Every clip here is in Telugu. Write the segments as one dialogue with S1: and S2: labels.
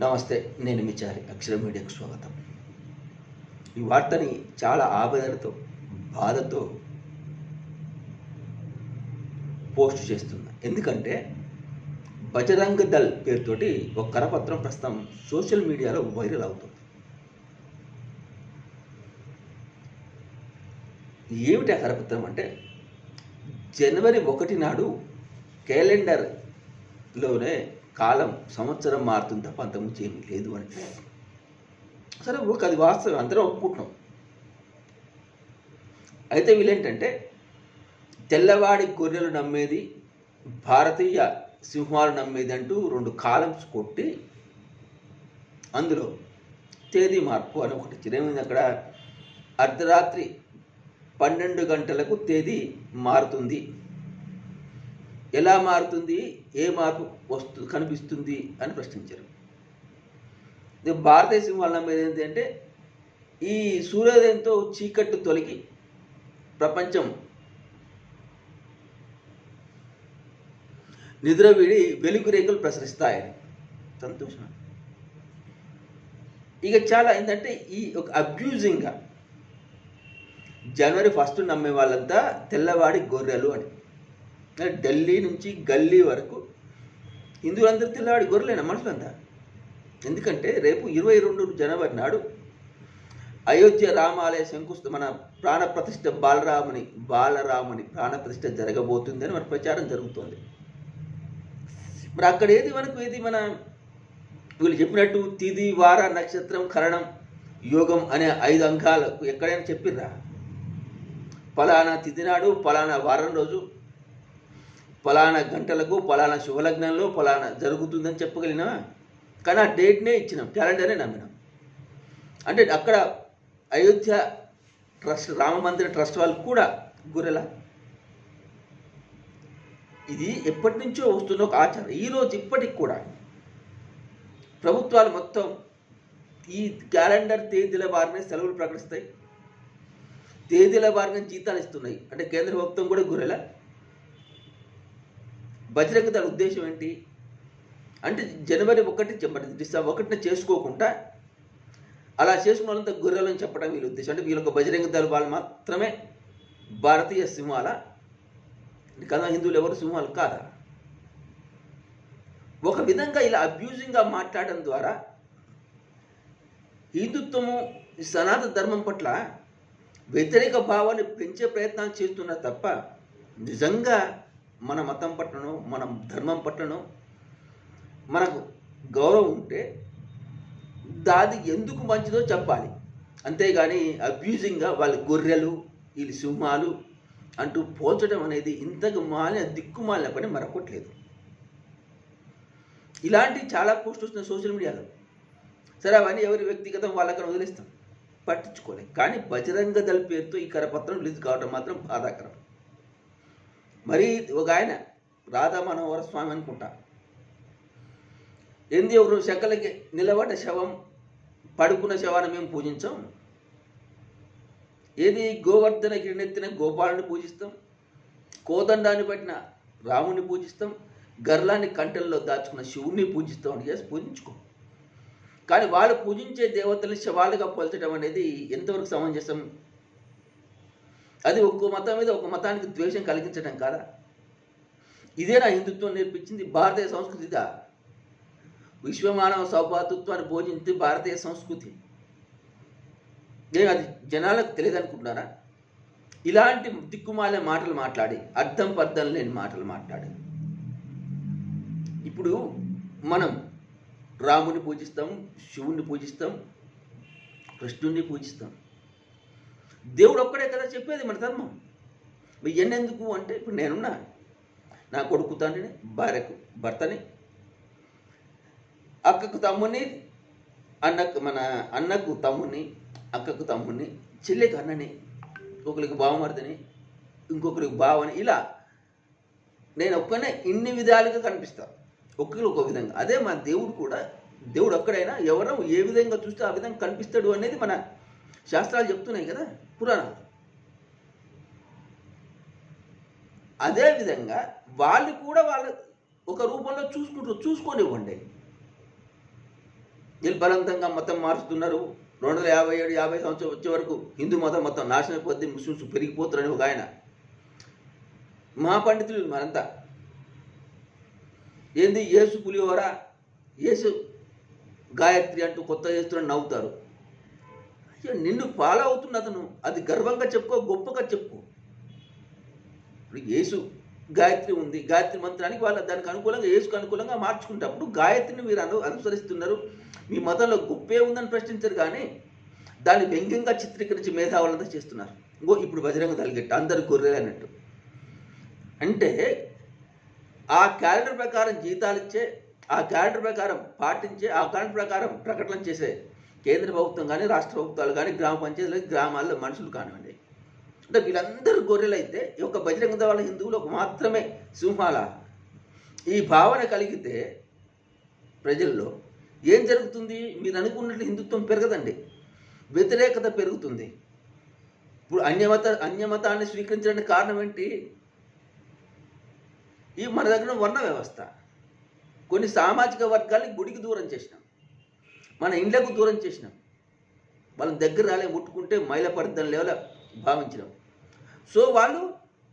S1: నమస్తే, నేను మీ చారి. అక్షర మీడియాకు స్వాగతం. ఈ వార్తని చాలా ఆవేదనతో, బాధతో పోస్ట్ చేస్తున్నా. ఎందుకంటే బజరంగ్ దళ్ పేరుతోటి ఒక కరపత్రం ప్రస్తుతం సోషల్ మీడియాలో వైరల్ అవుతుంది. ఏమిటి ఆ కరపత్రం అంటే, జనవరి 1 నాడు క్యాలెండర్లోనే కాలం సంవత్సరం మారుతుంది తప్ప అంతకుమించి ఏమీ లేదు అని. సరే, అది వాస్తవం, అందరం ఒప్పుకుంటున్నాం. అయితే వీళ్ళేంటంటే తెల్లవాడి గొర్రెలు నమ్మేది, భారతీయ సింహాలు నమ్మేది అంటూ 2 కాలమ్స్ కొట్టి అందులో తేదీ మార్పు అని ఒకటి చిరేమైంది. అక్కడ అర్ధరాత్రి 12 గంటలకు తేదీ మారుతుంది. ఎలా మారుతుంది, ఏ మార్పు కనిపిస్తుంది అని ప్రశ్నించారు. భారతీయ సింహాలు నమ్మేది ఏంటి అంటే, ఈ సూర్యోదయంతో చీకట్లు తొలగి ప్రపంచం నిద్ర వీడి వెలుగు రేఖలు ప్రసరిస్తాయని. సంతోషం. ఇక చాలా ఏంటంటే ఈ ఒక అబ్యూజింగ్గా జనవరి 1 నమ్మే వాళ్ళంతా తెల్లవాడి గొర్రెలు అని. ఢిల్లీ నుంచి గల్లీ వరకు హిందువులందరూ తెల్లవాడి గొర్రెలేనా మనుషులంతా? ఎందుకంటే రేపు 22 జనవరి నాడు అయోధ్య రామాలయ మన ప్రాణప్రతిష్ఠ బాలరాముని ప్రాణప్రతిష్ఠ జరగబోతుందని మన ప్రచారం జరుగుతుంది. మరి అక్కడ ఏది మన వీళ్ళు చెప్పినట్టు తిథి, వార, నక్షత్రం, కరణం, యోగం అనే 5 అంకాలకు ఎక్కడైనా చెప్పిర్రా? ఫలానా తిథి నాడు, ఫలానా వారం రోజు, ఫలానా గంటలకు, ఫలానా శుభలగ్నంలో ఫలానా జరుగుతుందని చెప్పగలిగినా? కానీ ఆ డేట్నే ఇచ్చినాం, క్యాలెండర్నే నమ్మినాం. అంటే అక్కడ అయోధ్య ట్రస్ట్, రామ మందిర ట్రస్ట్ వాళ్ళు కూడా గొర్రెల. ఇది ఎప్పటి నుంచో వస్తున్న ఒక ఆచారం. ఈరోజు ఇప్పటికి కూడా ప్రభుత్వాలు మొత్తం ఈ క్యాలెండర్ తేదీల వారిని సెలవులు ప్రకటిస్తాయి, తేదీల వారిని జీతాలు ఇస్తున్నాయి. అంటే కేంద్ర ప్రభుత్వం కూడా గొర్రెల. బజరంగ్ దళ్ ఉద్దేశం ఏంటి అంటే, జనవరి 1 డిసెంబర్ 1న చేసుకోకుండా అలా చేసుకున్న వాళ్ళంతా గొర్రెలని చెప్పడం వీళ్ళ ఉద్దేశం. అంటే వీళ్ళొక బజరంగ్ దళ్ వాళ్ళు మాత్రమే భారతీయ సింహాల కదా, హిందువులు ఎవరు సింహాలు కాదా? ఒక విధంగా ఇలా అబ్యూజింగ్గా మాట్లాడడం ద్వారా హిందుత్వము, సనాతన ధర్మం పట్ల వ్యతిరేక భావాన్ని పెంచే ప్రయత్నాలు చేస్తున్నారు తప్ప, నిజంగా మన మతం పట్లనో, మన ధర్మం పట్లనో మనకు గౌరవం ఉంటే దాది ఎందుకు మంచిదో చెప్పాలి. అంతేగాని అబ్యూజింగ్గా వాళ్ళు గొర్రెలు, వీళ్ళు సింహాలు అంటూ పోల్చడం అనేది ఇంతకు మాలిన దిక్కుమాలిన పని మరొకట్లేదు. ఇలాంటి చాలా పోస్టులు వస్తున్నాయి సోషల్ మీడియాలో. సరే, అవన్నీ ఎవరి వ్యక్తిగతం వాళ్ళకని వదిలేస్తాం, పట్టించుకోలేదు. కానీ బజరంగ దళ్ పేరుతో ఈ కరపత్రం రిలీజ్ కావడం మాత్రం బాధాకరం. మరి ఒక ఆయన రాధా మనోహర స్వామి అనుకుంటా, ఏంది ఒకరు శకలకి నిలబడ్డ శవం, పడుకున్న శవాన్ని మేము పూజించాం. ఏది గోవర్ధన గిరినెత్తిన గోపాలని పూజిస్తాం, కోదండాన్ని పట్టిన రాముని పూజిస్తాం, గర్లాన్ని కంటల్లో దాచుకున్న శివుణ్ణి పూజిస్తాం అని చేసి పూజించుకో. కానీ వాళ్ళు పూజించే దేవతల్ని శవాలుగా పోల్చడం అనేది ఎంతవరకు సమంజసం? అది ఒక్కో మతం మీద ఒక మతానికి ద్వేషం కలిగించడం కాదా? ఇదేనా హిందుత్వం నేర్పించింది? భారతీయ సంస్కృతి ఇదా? విశ్వమానవ సౌభాతృత్వాన్ని బోధించి భారతీయ సంస్కృతి అది జనాలకు తెలియదు అనుకుంటున్నారా? ఇలాంటి దిక్కుమాలే మాటలు మాట్లాడి, అర్థం పర్థం లేని మాటలు మాట్లాడి ఇప్పుడు మనం రాముని పూజిస్తాం, శివుణ్ణి పూజిస్తాం, కృష్ణుణ్ణి పూజిస్తాం. దేవుడు ఒక్కడే కదా చెప్పేది మన ధర్మం. ఎన్నెందుకు అంటే, ఇప్పుడు నేనున్నా, నా కొడుకు తండ్రిని, భార్యకు భర్తని, అక్కకు తమ్ముని, అన్నకు తమ్ముని, అక్కకు తమ్ముని, చెల్లెకి అన్నని, ఒకరికి బావమర్దని, ఇంకొకరికి బావని, ఇలా నేను ఒక్కనే ఇన్ని విధాలుగా కనిపిస్తాను, ఒక్కరికి ఒక విధంగా. అదే మన దేవుడు కూడా, దేవుడు ఒక్కడైనా ఎవరో ఏ విధంగా చూస్తే ఆ విధంగా కనిపిస్తాడు అనేది మన శాస్త్రాలు చెప్తున్నాయి కదా, పురాణాలు. అదేవిధంగా వాళ్ళు కూడా వాళ్ళ ఒక రూపంలో చూసుకోనివ్వండి. వీళ్ళు బలవంతంగా మతం మారుస్తున్నారు. 257 50 సంవత్సరం వచ్చే వరకు హిందూ మతం మొత్తం నాశనం అయిపోద్ది, ముస్లిమ్స్ పెరిగిపోతారని ఒక ఆయన. మహాపండితులు మనంతా ఏంది యేసు పులిహోర, యేసు గాయత్రి అంటూ కొత్త చేస్తున్న నవ్వుతారు. అయ్యో నిన్ను ఫాలో అవుతున్న అతను అది గర్వంగా చెప్పుకో, గొప్పగా చెప్పుకో. ఇప్పుడు యేసు గాయత్రి ఉంది, గాయత్రి మంత్రానికి వాళ్ళ దానికి అనుకూలంగా యేసుకు అనుకూలంగా మార్చుకుంటప్పుడు గాయత్రిని మీరు అనుసరిస్తున్నారు. మీ మతంలో గొప్పే ఉందని ప్రశ్నించరు, కానీ దాన్ని వ్యంగ్యంగా చిత్రీకరించి మేధావులంతా చేస్తున్నారు. ఇంకో ఇప్పుడు బజరంగ తలగట్టు అందరు గొర్రెలు అన్నట్టు. అంటే ఆ క్యాలెండర్ ప్రకారం జీతాలు ఇచ్చే, ఆ క్యాలెండర్ ప్రకారం పాటించే, ఆ క్యాలెండర్ ప్రకారం ప్రకటన చేసే కేంద్ర ప్రభుత్వం కానీ రాష్ట్ర ప్రభుత్వాలు కానీ గ్రామ పంచాయతీలు గ్రామాల్లో మనుషులు కానివ్వండి, అంటే వీళ్ళందరూ గొర్రెలు అయితే ఈ యొక్క బజరంగ దళ హిందువులకు మాత్రమే సింహాల ఈ భావన కలిగితే ప్రజల్లో ఏం జరుగుతుంది? మీరు అనుకున్నట్లు హిందుత్వం పెరగదండి, వ్యతిరేకత పెరుగుతుంది. ఇప్పుడు అన్యమతాన్ని స్వీకరించడానికి కారణం ఏంటి? ఈ మన దగ్గర వర్ణ వ్యవస్థ. కొన్ని సామాజిక వర్గాలని గుడికి దూరం చేసినాం, మన ఇండ్లకు దూరం చేసినాం, వాళ్ళని దగ్గర రాలే, ముట్టుకుంటే మైలపడద్దని లేవల భావించినాం. సో వాళ్ళు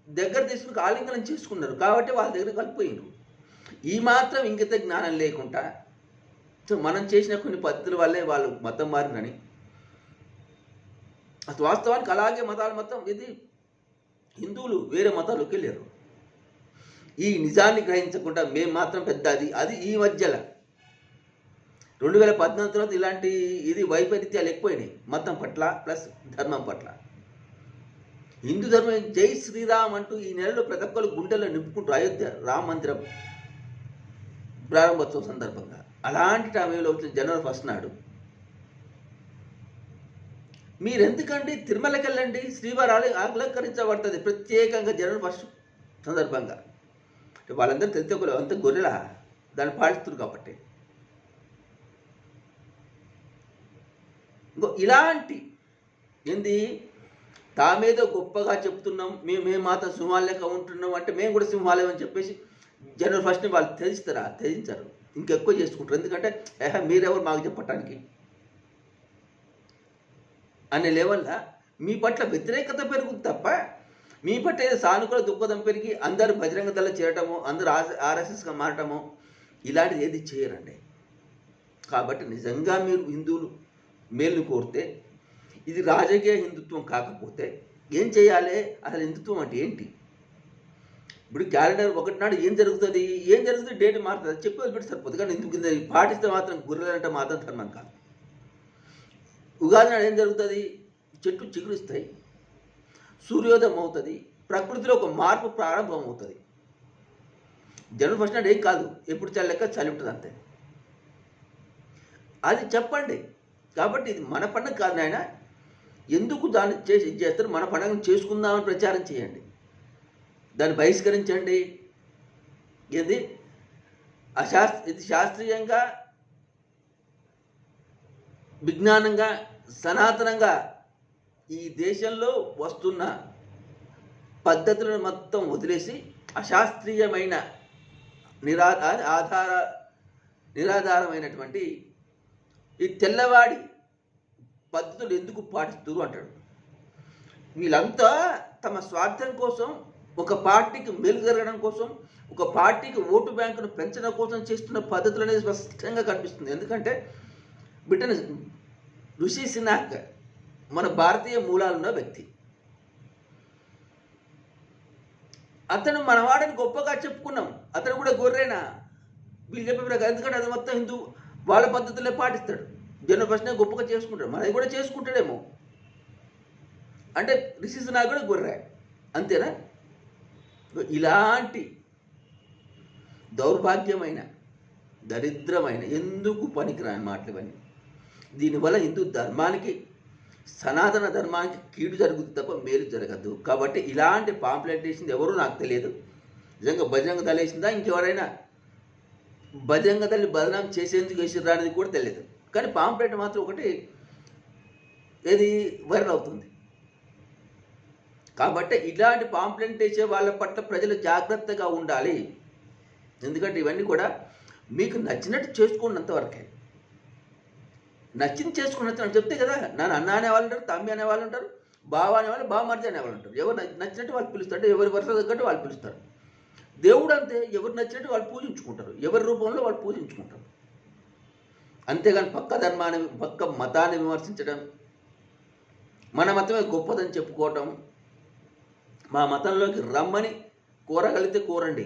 S1: దగ్గర తీసుకుని ఆలింగనం చేసుకున్నారు, కాబట్టి వాళ్ళ దగ్గర కలిపిపోయినారు. ఈ మాత్రం ఇంగిత జ్ఞానం లేకుండా సో మనం చేసిన కొన్ని పద్ధతుల వల్లే వాళ్ళు మతం మారినని, అసలు వాస్తవానికి అలాగే మతాలు మొత్తం ఇది హిందువులు వేరే మతాల్లోకి వెళ్ళారు. ఈ నిజాన్ని గ్రహించకుండా మేము మాత్రం పెద్ద అది ఈ మధ్యలో 2014 తర్వాత ఇలాంటి ఇది వైపరీత్యాలు ఎక్కువైనాయి మతం పట్ల ప్లస్ ధర్మం పట్ల. హిందూ ధర్మం జై శ్రీరామ్ అంటూ ఈ నెలలో ప్రతి ఒక్కరు గుండెల్లో నింపుకుంటూ అయోధ్య రామ మందిరం ప్రారంభోత్సవం సందర్భంగా అలాంటి టైంలో వచ్చిన జనవరి 1 నాడు మీరెందుకండి తిరుమలకి వెళ్ళండి, శ్రీవారి అలంకరించబడుతుంది ప్రత్యేకంగా జనవరి 1 సందర్భంగా. వాళ్ళందరూ తెలితే అంత గొర్రెలా దాన్ని పాటిస్తున్నారు కాబట్టి. ఇంకో ఇలాంటి ఏంది తామేదో గొప్పగా చెప్తున్నాం, మేము మాత్రం సింహాలు లెక్క ఉంటున్నాం అంటే మేము కూడా సింహాలయం అని చెప్పేసి జనవరి 1 వాళ్ళు త్యజిస్తారా? త్యజించారు, ఇంకెక్కువ చేసుకుంటారు. ఎందుకంటే మీరెవరు మాకు చెప్పటానికి అనే లెవెల్లో మీ పట్ల వ్యతిరేకత పెరుగుతుంది తప్ప మీ పట్ల ఏదో సానుకూల దృక్పథం పెరిగి అందరూ బజరంగ దళ చేరటము, అందరూ ఆర్ఎస్ఎస్గా మారటము ఇలాంటిది ఏది చేయరండి. కాబట్టి నిజంగా మీరు హిందువులు మేలు కోరితే, ఇది రాజకీయ హిందుత్వం కాకపోతే ఏం చేయాలి? అసలు హిందుత్వం అంటే ఏంటి? ఇప్పుడు క్యాలెండర్ 1 నాడు ఏం జరుగుతుంది డేట్ మారుతుంది చెప్పి వదిలిపెట్టి సరిపోతుంది. కానీ ఎందుకు పాటిస్తే మాత్రం గుర్రెలంటే మాత్రం ధర్మం కాదు. ఉగాది నాడు ఏం జరుగుతుంది? చెట్లు చిగురిస్తాయి, సూర్యోదయం అవుతుంది, ప్రకృతిలో ఒక మార్పు ప్రారంభం అవుతుంది. జనవరి 1 నాడు ఏం కాదు, ఎప్పుడు చలి లెక్క చలి ఉంటుంది అంతే. అది చెప్పండి. కాబట్టి ఇది మన పండుగ కాదు నాయన, ఎందుకు దాన్ని ఇది చేస్తారు? మన పండుగను చేసుకుందామని ప్రచారం చేయండి, దాన్ని బహిష్కరించండి. ఇది ఇది శాస్త్రీయంగా విజ్ఞానంగా సనాతనంగా ఈ దేశంలో వస్తున్న పద్ధతులను మొత్తం వదిలేసి అశాస్త్రీయమైన నిరాధారమైనటువంటి ఈ తెల్లవాడి పద్ధతులు ఎందుకు పాటిస్తున్నారు అంటాడు. వీళ్ళంతా తమ స్వార్థం కోసం, ఒక పార్టీకి మేలు జరగడం కోసం, ఒక పార్టీకి ఓటు బ్యాంకును పెంచడం కోసం చేస్తున్న పద్ధతులు అనేది స్పష్టంగా కనిపిస్తుంది. ఎందుకంటే బ్రిటన్ ఋషి సునాక్ మన భారతీయ మూలాలున్న వ్యక్తి. అతను మనవాడని గొప్పగా చెప్పుకున్నాం, అతను కూడా గొర్రెనా వీళ్ళు చెప్పే, ఎందుకంటే అది మొత్తం హిందూ వాళ్ళ పద్ధతులే పాటిస్తాడు. జనవరి 1 గొప్పగా చేసుకుంటాడు, మనది కూడా చేసుకుంటాడేమో. అంటే ఋషి సునాక్ కూడా గొర్రె అంతేనా? ఇలాంటి దౌర్భాగ్యమైన దరిద్రమైన ఎందుకు పనికిరాని మాటలు ఇవన్నీ. దీనివల్ల హిందూ ధర్మానికి, సనాతన ధర్మానికి కీడు జరుగుతుంది తప్ప మేలు జరగదు. కాబట్టి ఇలాంటి పాంప్లెంటేషన్ ఎవరో నాకు తెలియదు. నిజంగా బజరంగ దళ వేసిందా, ఇంకెవరైనా బజరంగ దళని బదనాం చేసేందుకు వేసిర్రా అనేది కూడా తెలియదు. కానీ పాంప్లెట్ మాత్రం ఒకటి ఏది వైరల్ అవుతుంది. కాబట్టి ఇలాంటి పాంప్లెంట్ వేసే వాళ్ళ పట్ల ప్రజలు జాగ్రత్తగా ఉండాలి. ఎందుకంటే ఇవన్నీ కూడా మీకు నచ్చినట్టు చేసుకున్నంతవరకే. నచ్చింది చేసుకుని చెప్తే కదా. నన్ను అన్న అనేవాళ్ళు ఉంటారు, తమ్మి అనేవాళ్ళు ఉంటారు, బావ అనేవాళ్ళు, బావమరిది అనేవాళ్ళు ఉంటారు. ఎవరు నచ్చినట్టు వాళ్ళు పిలుస్తారు, అంటే ఎవరి వరుస తగ్గట్టు వాళ్ళు పిలుస్తారు. దేవుడు అంతే, ఎవరు నచ్చినట్టు వాళ్ళు పూజించుకుంటారు, ఎవరి రూపంలో వాళ్ళు పూజించుకుంటారు. అంతేగాని పక్క మతాన్ని విమర్శించడం, మన మతమే గొప్పదని చెప్పుకోవటం, మా మతంలోకి రమ్మని కోరగలిగితే కోరండి.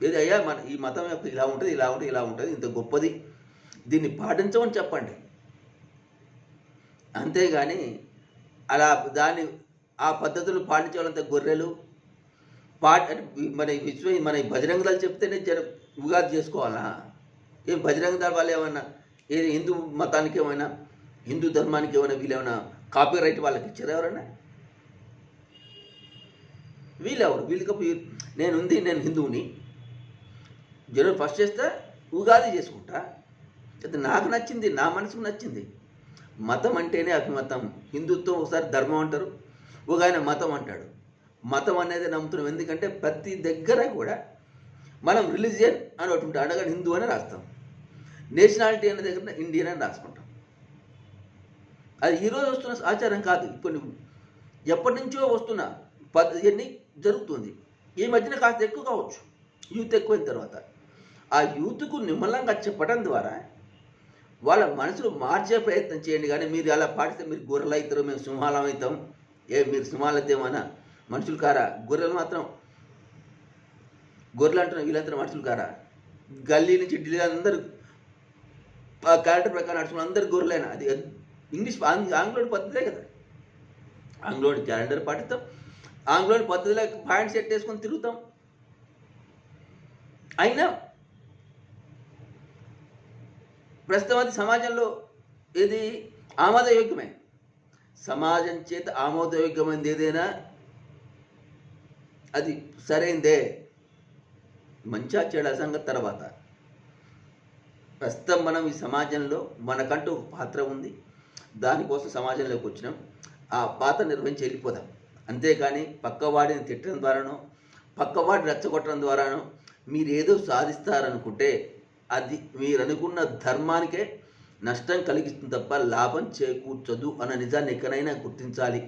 S1: ఏది అయ్యా మన ఈ మతం యొక్క ఇలా ఉంటుంది, ఇలా ఉంటుంది, ఇలా ఉంటుంది, ఇంత గొప్పది, దీన్ని పాటించమని చెప్పండి. అంతేగాని అలా ఆ పద్ధతులు పాటించే గొర్రెలు మన బజరంగ దళాలు చెప్తేనే ఉగాది చేసుకోవాలా? ఏం బజరంగ దళ వాళ్ళు ఏమన్నా ఏది హిందూ మతానికి ఏమైనా, హిందూ ధర్మానికి ఏమైనా వీళ్ళేమైనా కాపీ రైట్ వాళ్ళకి ఇచ్చారు ఎవరైనా? వీళ్ళెవరు? నేను హిందువుని, జనవరి 1 చేస్తే ఉగాది చేసుకుంటా. అయితే నాకు నచ్చింది, నా మనసుకు నచ్చింది. మతం అంటేనే అభిమతం. హిందుత్వం ఒకసారి ధర్మం అంటారు, ఒక ఆయన మతం అంటాడు. మతం అనేది నమ్ముతున్నాం, ఎందుకంటే ప్రతి దగ్గర కూడా మనం రిలీజియన్ అని ఒకటి ఉంటాం, అనగా హిందూ అని రాస్తాం. నేషనాలిటీ అనే దగ్గర ఇండియన్ అని రాసుకుంటాం. అది ఈరోజు వస్తున్న ఆచారం కాదు, ఇప్పుడు ఎప్పటి నుంచో వస్తున్న ఇవన్నీ జరుగుతుంది. ఈ మధ్యన కాస్త ఎక్కువ కావచ్చు, యూత్ ఎక్కువైన తర్వాత. ఆ యూత్కు నిమ్మలంగా చెప్పడం ద్వారా వాళ్ళ మనసులు మార్చే ప్రయత్నం చేయండి. కానీ మీరు అలా పాటిస్తే మీరు గొర్రెలు అవుతారు, మేము సింహాలం అవుతాం. మీరు సింహాలు అయితే ఏమన్నా మనుషులు కారా? గొర్రెలు మాత్రం గొర్రెలు అంటున్నాం, వీళ్ళంతా మనుషులు కారా? గల్లీ నుంచి ఢిల్లీ అందరూ క్యారెక్టర్ ప్రకారం నడుచుకుని అందరు గొర్రెలైనా. అది ఇంగ్లీష్ ఆంగ్లోడి పద్ధతే కదా. ఆంగ్లోడి క్యాలెండర్ పాటిస్తాం, ఆంగ్లోడి పద్ధతిలో పాయింట్ సెట్ వేసుకొని తిరుగుతాం. అయినా ప్రస్తుతం అది సమాజంలో ఏది ఆమోదయోగ్యమే. సమాజం చేత ఆమోదయోగ్యమైనది ఏదైనా అది సరైందే. మంచిగా చెడు సంగతి తర్వాత. ప్రస్తుతం మనం ఈ సమాజంలో మనకంటూ ఒక పాత్ర ఉంది, దానికోసం సమాజంలోకి వచ్చినాం. ఆ పాత్ర నిర్వహించి వెళ్ళిపోదాం. అంతేకాని పక్కవాడిని తిట్టడం ద్వారానో, పక్కవాడిని రెచ్చగొట్టడం ద్వారానో మీరు ఏదో సాధిస్తారనుకుంటే అది మీరు అనుకున్న ధర్మానికే నష్టం కలిగిస్తుంది తప్ప లాభం చేకూర్చదు అన్న నిజాన్ని ఎక్కడైనా గుర్తించాలి.